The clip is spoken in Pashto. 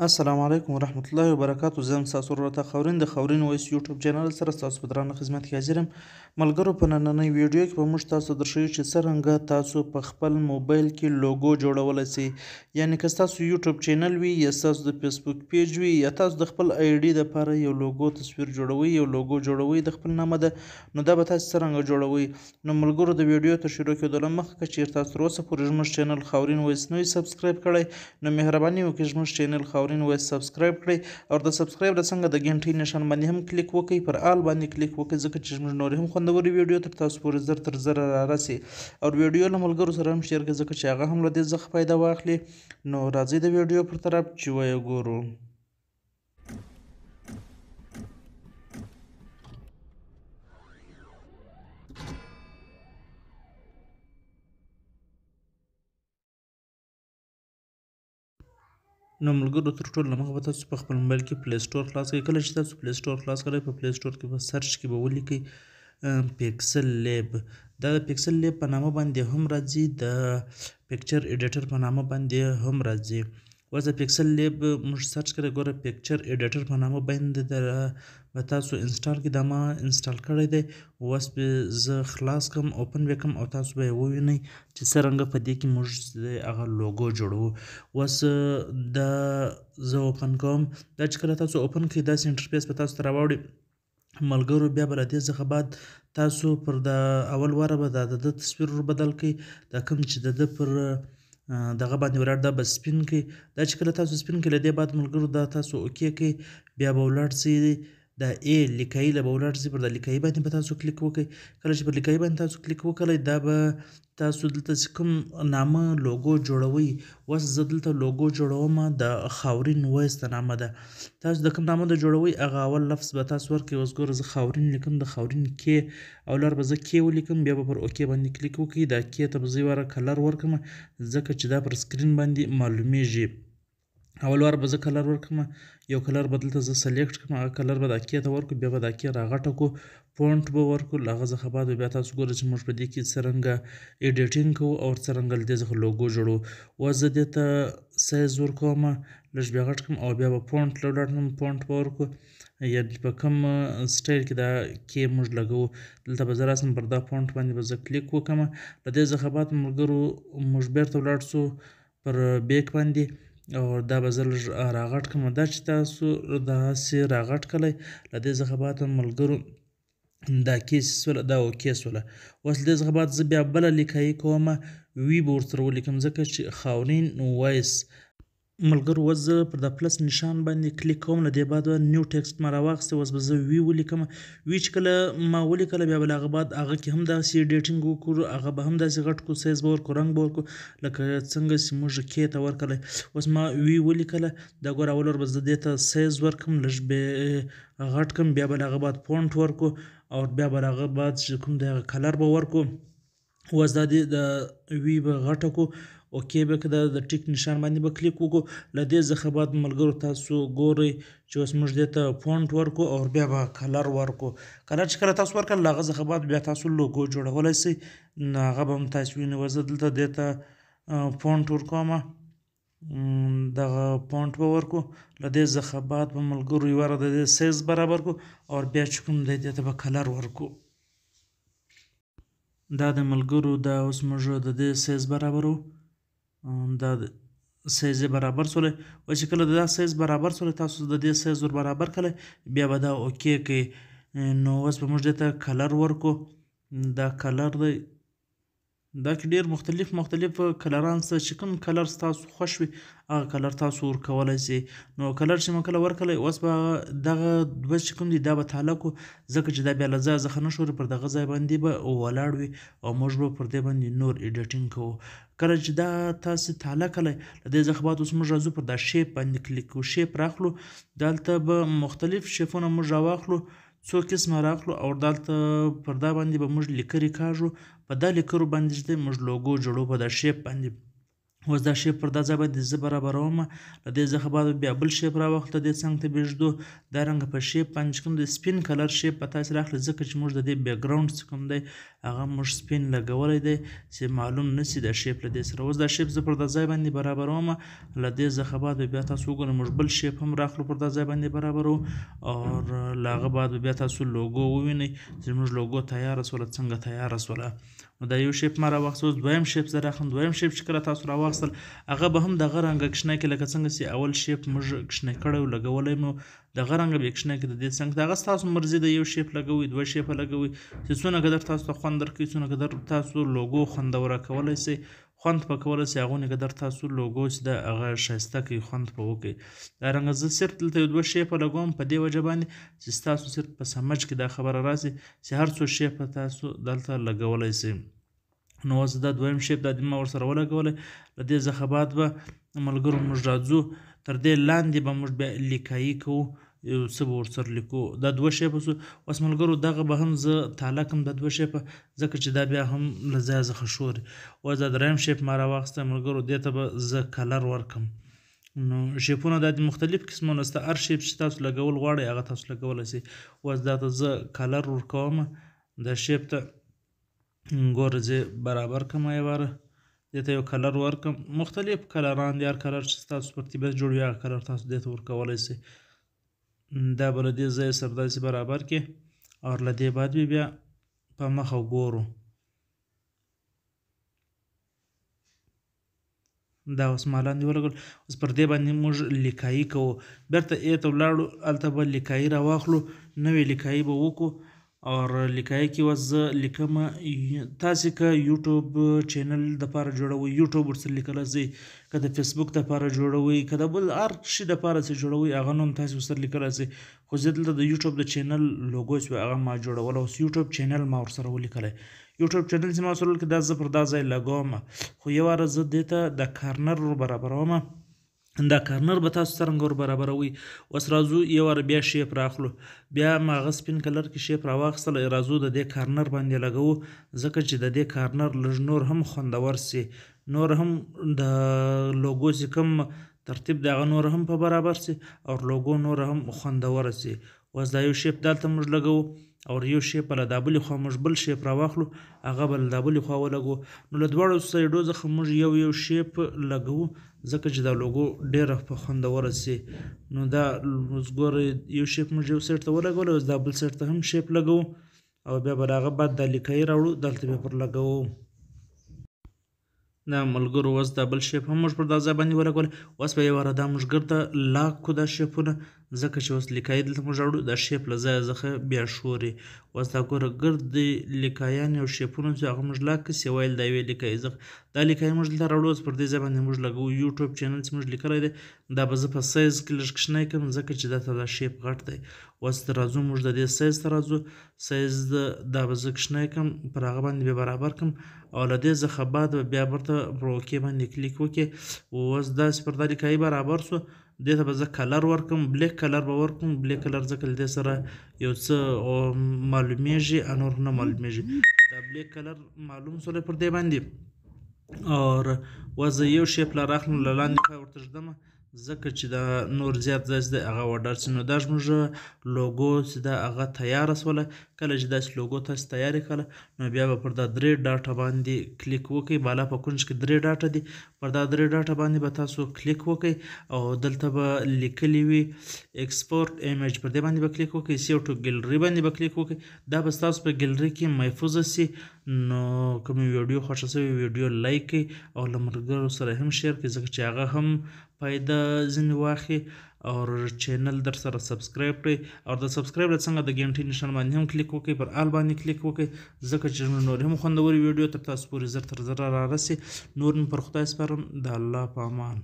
السلام علیکم ورحمت الله وبرکاتو. زه یم ستاسو ورور رتاق خاورین د خاورین وایس یوټیوب چینل سره ستاسو په درانه خدمت کې حاضر یم. ملګرو، په نننۍ ویډیو کې به موږ تاسو درښیو چې څرنګه تاسو په خپل موبایل کې لوګو جوړولی سئ. یعنې که ستاسو یوټیوب چینل وي یا ستاسو د فیسبوک پیج وي یا تاسو د خپل آی ډي دپاره یو لوګو تصویر جوړوئ، یو لوګو جوړوئ د خپل نامه ده، نو دا به تاسو څرنګه جوړوئ. نو ملګرو، د ویډیو تر شروع کېدو له مخکې که چېرې تاسو تر اوسه پورې زموږ چینل خاورین وایس نه وي سبسکرایب کړی، نو مهرباني وکړئ زموږ چینل خاورین وایس سبسکرایب کړئ او د سبسکرایب د څنګه د غنټۍ نښان باندې هم کلیک وکړئ، پر آل باندې کلیک وکړئ، ځکه چې زموږ نورې هم خوندورې ویډیو تر تاسو پورې زر تر زره رارسي. او ویډیو له ملګرو سره هم شیر کړئ، ځکه چې هغه هم له دې څخه فایده واخلي. نو راځئ د ویډیو پر طرف چې ویې ګورو. نو ملګرو، تر ټولو له مخه به تاسو په خپل موبایل کې پلی سټور خلاص کړئ. کله چې تاسو پلی سټور خلاص کړئ، په پلی سټور کې به سرچ کې به ولیکئ پیکسل لیب. دا د پیکسل لیب په نامه باندې هم راځي، د پکچر ایډیټر په نامه باندې هم راځي. اوس د پیکسل لیب موږ سرچ کړئ، ګوره پکچر ایډیټر په نامه باندې به تاسو انسټال کړئ. دا ما انسټال کړی دی. اوس به زه خلاص کړم، اوپن به کړم او تاسو به یې ووینئ چې څرنګه په دې کې موږ هغه لوګو جوړوو. اوس دا زه اوپن کوم. دا چې کله تاسو اوپن کړئ، داسې انټرفیس به تاسو ته راوړي. ملګرو، بیا به له دې څخه بعد تاسو پر د اول واره به د ده تصویر ور بدل کړئ. دا کوم چې د ده پر دغه باندې ولاړ دا به سپین کړئ. دا چې کله تاسو سپین کړئ، له دې بعد ملګرو دا تاسو اوکې کړئ. بیا به ولاړ سئ دا ای لیکایي له به ولاړ سئ، پر دا لیکایي باندې به تاسو کلیک وکړئ. کله چې پر لیکایي باندې تاسو کلیک وکړئ، دا به تاسو دلته چې کوم نامه لوګو جوړوئ، اوس زه دلته لوګو جوړوم د خاورین وایس د نامه ده. تاسو د کوم نامه د جوړوئ هغه اول لفظ به تاسو ورکړئ. اوس ګوره زه خاورین لیکم، د خاورین کې او لار به زه کې ولیکم. بیا به پر اوکې باندې کلیک وکړئ. دا کې ته به زه یواره کلر ورکړم، ځکه چې دا پر سکرین باندې معلومیږي. اول وار به زه کلر ورکړم، یو کلر به دلته زه سلیکټ کړم، هغه کلر به دا کې ته ورکړو. بیا به دا کې راغټه کړو، فونټ به ورکړو. له هغه څخه بعد بیا تاسو ګورئ چې موږ په دې کې څرنګه ایډیټینګ کوو او څرنګه له دې څخه لوګو جوړوو. اوس زه دې ته سایز ورکوم، لږ بیا غټ کړم او بیا به فونټ له ولاړ کړم، فونټ به ورکړو. یعنې په کوم سټایل کې دا کې موږ لګوو. دلته به زه راسم، پر دا فونټ باندې به زه کلیک وکړم. له دې څخه بعد ملګرو موږ بیرته ولاړ سو پر بیک باندې، او دا به زه لږ راغټ کړم. دا چې تاسو داسې راغټ کړئ، له دې څخه بعد ملګرو دا کې سوله، دا اوکې سوله. اوس له دې څخه بعد زه بیا بله لیکایي کوم، وي به ورسره ولیکم، ځکه چې خاورین وایس. ملګرو، اوس زه پر د پلس نشان باندې کلیک کوم. له دې بعد به نیو ټکسټ ما راواخیستی. اوس به زه وي ولیکم. وي چې کله ما ولیکله، بیا به له هغه بعد هغه کې هم داسې ایډیټینګ وکړو، هغه به هم داسې غټ کړو، سایز به ورکړو، رنګ به ورکړو، لکه څنګه چې موږ کې ته ورکړی. اوس ما وي ولیکله. دا ګوره اول به زه دې ته سایز ورکړم، لږ به یې غټ کړم. بیا به له هغه بعد فونټ ورکړو او بیا به له هغه بعد چې کوم دی هغه کلر به ورکړو. اوس دا دې د وي به غټه کړو، اوکې به کړو، د ټیک نشان باندې به کلیک وکړو. له دې څخه بعد ملګرو تاسو ګورئ چې اوس موږ دې ته فونټ ورکړو او بیا به کلر ورکړو. کلر چې کله تاسو ورکړل، له هغه څخه بعد بیا تاسو لوګو جوړولی سئ، نو هغه به هم تاسو وینئ. اوس زه دلته دې ته فونټ ورکوم، دغه فونټ به ورکړو. له دې څخه بعد به ملګرو یواره د دې سایز برابر کړو او بیا چې کوم دی دې ته به کلر ورکړو. دا د ملګرو دا اوس موږ د دې سایز برابرو. دا سایز یې برابر سولی. اوس چې کله دا سایز برابر سولی، تاسو د دې سایز ور برابر کړی، بیا به دا اوکې کړئ. نو اوس به موږ دې ته کلر ورکړو. دا کلر دی، دا کې ډېر مختلف کلران شته، چې کوم کلر ستاسو خوښ وي هغه کلر تاسو ورکولی سئ. نو کلر چې مو کله ورکړی، اوس به دغه دوه چې کوم دي دا به تاله کړو، ځکه چې دا بیا له ځایه څخه نه ښوري، پر دغه ځای باندې به ولاړ وي او موږ به پر دې باندې نور ایډیټینګ کوو. کله چې دا تاسې تاله کړی، له دې څخه بعد اوس موږ راځو پر دا شیپ باندې کلیک کوو. شیپ راخلو، دلته به مختلف شیپونه موږ راواخلو، څو قسمه راخلو او دلته پر دا باندې به موږ لیکرې کاږو. په دا لیکرو باندې چې دی موږ لوګو جوړو په دا شیپ باندې. اوس دا شیپ پر دا ځای باندې زه برابروم. له دې څخه بعد بیا بل شیپ راواخلو د دې څنګ ته بېږدو. دارنګه په شیپ باندې چې کوم د سپین کلر شیپ په تاسې راخلي ځکه چې موږ د دې بیکګراونډ چې کوم دی هغه موږ سپین لګولی دی چې معلوم نه سي دا شیپ له دې سره. اوس دا شیپ زه پر دا ځای باندې برابروم. له دې څخه بعد بیا تاسو وګورئ موږ بل شیپ هم راخلو پر دا ځای باندې برابرو او له هغه بعد بیا تاسو لوګو ووینئ چې موږ لوګو تیاره سوله څنګه تیاره سوله. نو دا یو شیپ ما راواخیست. اوس دویم شیپ زه راخلم. دویم شیپ چې کله تاسو راواخیستل هغه به هم دغه رنګه کشنی کړئ لکه څنګه چې اول شیپ موږ کشنی کړی و لګولی مو دغه رنګه به یې کشنی کړئ د دې څنګ ته. هغه ستاسو مرضي ده یو شیپ لګوئ دوه شیپه لګوئ چې څونه قدر تاسو ته خوند درکوي څونه قدر تاسو لوګو خوندوره کولی سئ خوند په کولی سئ هغومره قدر تاسو لوګو چې ده هغه ښایسته کوي خوند په وکړئ. دارنګه زه صرف دلته یو دوه شیپه لګوم په دې وجه باندې چې ستاسو صرف په سمجھ کې دا خبره راسي چې هر څو شیپه تاسو دلته لګولی سئ. نو اوس دا دویم شیپ دا ما ورسره ولګولی. له دې څخه بعد به ملګرو موږ راځو تر دې لاندې به موږ بیا لیکایي کوو یو څه به ورسره لیکو. دا دوه شیپه سو. اوس ملګرو دغه به هم زه تاله کړم دا دوه شیپه ځکه چې دا بیا هم له ځایه څخه شوري. اوس دا دریم شیپ ما راواخیستی ملګرو دې ته به زه کلر ورکړم. نو شیپونه دا د مختلف قسمونه شته هر شیپ چې تاسو لګول غواړئ هغه تاسو لګولی سئ. اوس دا ته زه کلر ورکوم دا شیپ ته ګوره زه برابر کړم یې واره دې ته یو کلر ورکړم. مختلف کلران دي هر کلر چې ستاسو پر طبیعت جوړ وي هغه کلر تاسو دې ته ورکولی سئ. دا به له دې ځایه سره داسې برابر کړې او له دې بعد بیا په مخه ګورو. دا اوس ما لاندې ولګول. اوس پر دې باندې موږ لیکایي کوو. بېرته ای ته ولاړو هلته به لیکایي راواخلو نوې لیکایي به وکړو او لیکایي کې اوس زه لیکم تاسې که یوټوب چینل دپاره جوړوئ یوټوب ورسره لیکلی سئ که د فیسبوک دپاره جوړوئ که د بل هر شي دپاره چې جوړوئ هغه نوم تاسې ورسره لیکلی سئ. خو زه دلته د یوټوب د چینل لوګو چې هغه ما جوړولی اوس یوټوب چینل ما ورسره ولیکلی. یوټوب چینل چې ما ورسره ولیکلی دا زه پر دا ځای لګوم خو یو واره زه دې ته د کارنر برابروم. دا کارنر به تاسو څرنګه ور برابروئ. اوس راځو یو واره بیا شیپ راخلو. بیا هم هغه سپین کلر کې شیپ راواخیستلی راځو د دې کارنر باندې لګوو ځکه چې د دې کارنر لږ نور هم خوندور سي نور هم د لوګو چې کوم ترتیب دی هغه نور هم په برابر سي او لوګو نور هم خوندوره سي. اوس دا یو شیپ دلته موږ لګوو او یو شیپ له دا بلې خوا موږ بل شیپ راواخلو هغه به له دا بلې خوا ولګوو. نو له دواړو سایډو څخه موږ یو یو شیپ لګوو ځکه چې دا لوګو ډېره په خوندوره سي. نو دا اوس ګورئ یو شیپ موږ یو سایډ ته ولګولی اوس دا بل سایډ ته هم شیپ لګوو او بیا به د هغه بعد دا لیکایي راوړو دلته بیا پر لګوو. دا ملګرو اوس دا بل شیپ هم موږ پر دا ځای باندې ولګولی. اوس به یې واره دا موږ ګرده لاک کړو دا شیپونه ځکه چې اوس لیکایي دلته موږ راوړو دا شیپ له ځایه څخه بیا شوري. اوس دا ګوره ګرد د لیکایانې او شیپونه چې هغه موږ لاک کړي سي ویل دا یوې لیکایي څخه دا لیکایي موږ دلته راوړو. اوس پر دې ځای باندې موږ لګوو یوټوب چینل چې موږ لیکلی دی دا به زه په سایز کې لږ کوچنی کړم ځکه چې دا ته دا شیپ غټ دی. اوس راځو موږ د دې سایز ته راځو سایز دا به زه کوچنی کړم پر هغه باندې بیا برابر کړم او له دې څخه بعد بیا ورته پر اوکې باندې کلیک وکړې. اوس داسې پر دا لیکایي برابر سو. دې ته به زه کلر ورکړم بلیک کلر به ورکړم بلیک کلر ځکه له دې سره یو څه معلومیږي نور نه معلومیږي. دا بلیک کلر معلوم سولی پر دې باندې او اوس زه یو شیپ لا راخلم له لاندې خوا ورته ږدم ځکه چې دا نور زیات ځای چې دی هغه وډر سي. نو دا زموږ لوګو چې ده هغه تیاره سوله. کله چې داسې لوګو تاسې تیارې کړله نو بیا به پر دا درې ډاټه باندې کلیک وکړئ. بالا په کونج کې درې ډاټه دي پر دا درې ډاټه باندې به تاسو کلیک وکړئ او دلته به لیکلي وي ایکسپورټ ایمیج پر دې باندې به کلیک وکړئ. سیو ټو ګیلري باندې به کلیک وکړئ. دا به ستاسو په ګیلري کې محفوظه سي. نو که مې ویډیو خوښه شوې ویډیو لایک کړئ او له ملګرو سره هم شیر کړئ ځکه چې هغه هم فایده ځینې واخلي او چینل در سره سبسکرایب کړئ او د سبسکرایب له څنګه د ګنټې نشان باندې هم کلیک وکړئ پر آل باندې کلیک وکړئ ځکه چې نور هم خوندورې ویډیو تر تاسو پورې زر تر زر را رسي. نور مې پر خدای سپارم د الله په امان.